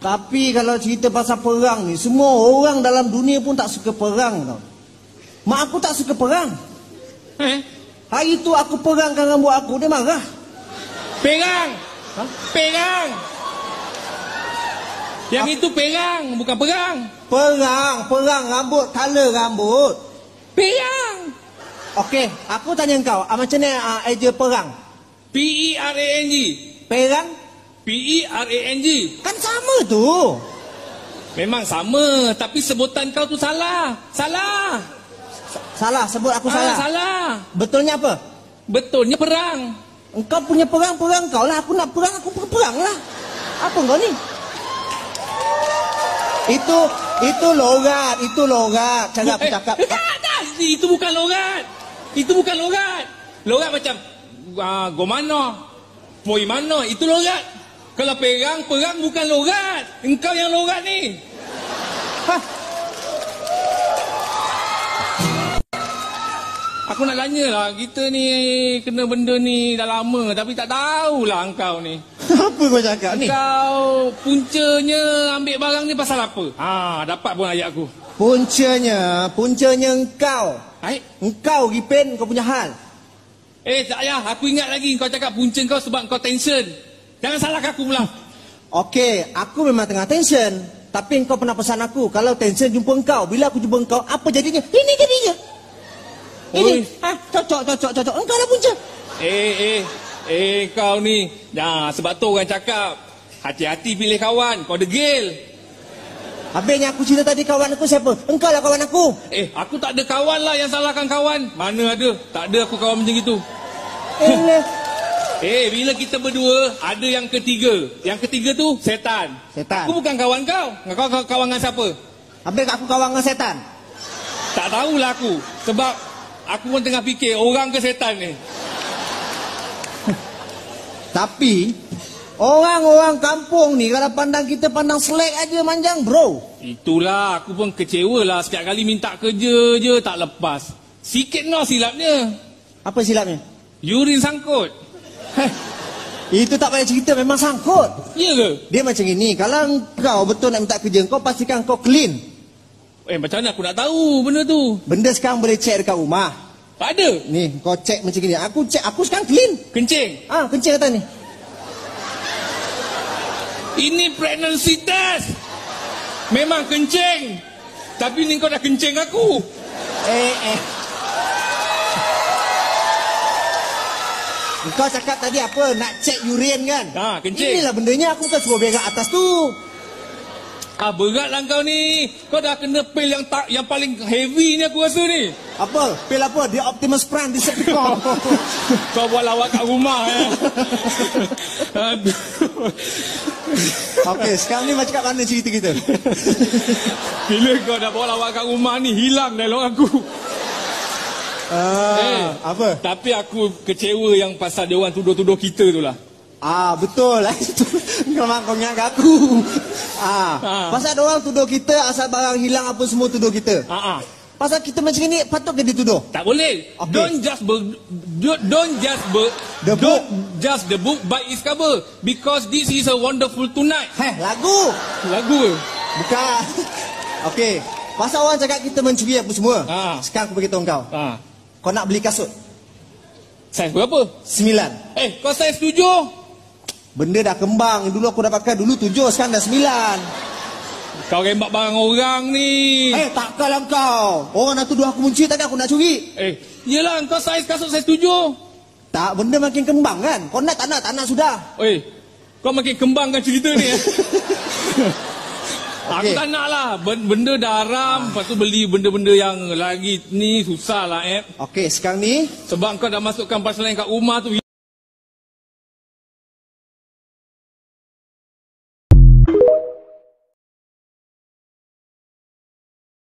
Tapi kalau cerita pasal perang ni, semua orang dalam dunia pun tak suka perang tau. Mak aku tak suka perang. Hari tu aku perangkan rambut aku, dia marah. Perang. Ha? Perang. Yang itu perang, bukan perang. Perang rambut, color rambut. Perang. Okey, aku tanya kau, macam mana idea perang? P-E-R-A-N-G. Perang? P-E-R-A-N-G. Kan sama tu. Memang sama, tapi sebutan kau tu salah. Salah. Salah, sebut aku salah. Salah. Betulnya apa? Betulnya perang. Engkau punya perang kau lah. Aku nak perang, aku perang lah. Apa kau ni? Itu logat. Cara aku cakap. Itu bukan logat. Logat macam gomano, poi mano, itu logat. Kalau perang bukan logat. Engkau yang logat ni. Aku nak tanya lah, kita ni kena benda ni dah lama tapi tak tahulah engkau ni. Apa kau cakap ni? Engkau puncanya ambil barang ni pasal apa? Dapat pun ayat aku. Puncanya engkau. Engkau Ripen, kau punya hal. Tak payah, aku ingat lagi kau cakap punca kau sebab kau tension. Jangan salahkan aku pula. Okey, aku memang tengah tension. Tapi kau pernah pesan aku, kalau tension jumpa engkau, bila aku jumpa engkau, apa jadinya? Ini jadinya. Ini, cocok. Engkau dah punca. Kau ni. Sebab tu orang cakap, hati-hati pilih kawan, kau degil. Habisnya aku cerita tadi kawan aku siapa? Engkau lah kawan aku. Aku tak ada kawan lah yang salahkan kawan. Mana ada? Tak ada aku kawan macam itu. Bila kita berdua, ada yang ketiga. Yang ketiga tu, setan. Aku bukan kawan kau. Kau kawan dengan siapa? Habis aku kawan dengan setan? Tak tahulah aku. Sebab aku pun tengah fikir, orang ke setan ni? Tapi orang-orang kampung ni kalau pandang kita pandang selek aja manjang, bro. Itulah, aku pun kecewa lah. Setiap kali minta kerja je tak lepas. Sikit no silapnya. Apa silapnya? Urin sangkut. Itu tak payah cerita, memang sangkut. Ya ke? Dia macam ini, kalau kau betul nak minta kerja, kau pastikan kau clean. Macam mana aku nak tahu benda tu? Benda sekarang boleh cek dekat rumah. Tak ada. Ni, kau cek macam ni. Aku cek, aku sekarang clean. Kencing? Kencing kata ni. Ini pregnancy test. Memang kencing. Tapi ni kau dah kencing aku. Kau cakap tadi apa? Nak cek urin kan? Kencing. Inilah bendanya, aku kan suruh biar kat atas tu. Beratlah kau ni. Kau dah kena pil yang paling heavy ni aku rasa ni. Apa? Pil apa? Dia Optimus Prime di sepikor. Kau buat lawak kat rumah Okey, sekarang ni macam kat mana cerita kita? Bila kau dah bawa lawak kat rumah ni, hilang dah lawak aku. Apa? Tapi aku kecewa yang pasal dia orang tuduh-tuduh kita tu lah. Betul lah. Kau ingat kat aku. Pasal ada orang tuduh kita, asal barang hilang apa semua tuduh kita. Pasal kita macam ni, patut ke dituduh? Tak boleh. Okay. Don't judge the book by its cover, because this is a wonderful tonight. Lagu ke? Bukan. Okey. Pasal orang cakap kita mencuri apa semua. Sekarang aku beritahu kau. Kau nak beli kasut? Saiz berapa? 9. Kau saiz 7. Benda dah kembang. Dulu aku dah pakai, dulu 7, sekarang dah 9. Kau rembak barang orang ni. Takkanlah kau. Orang nak tuduh aku mencuri, takkan aku nak curi. Yelah, kau saiz kasut saiz 7. Tak, benda makin kembang kan. Kau nak tak nak sudah. Kau makin kembangkan cerita ni. Aku tak nak lah. Benda dah haram. Lepas tu beli benda-benda yang lagi ni susah lah. Okey, sekarang ni sebab kau dah masukkan pasal lain kat rumah tu.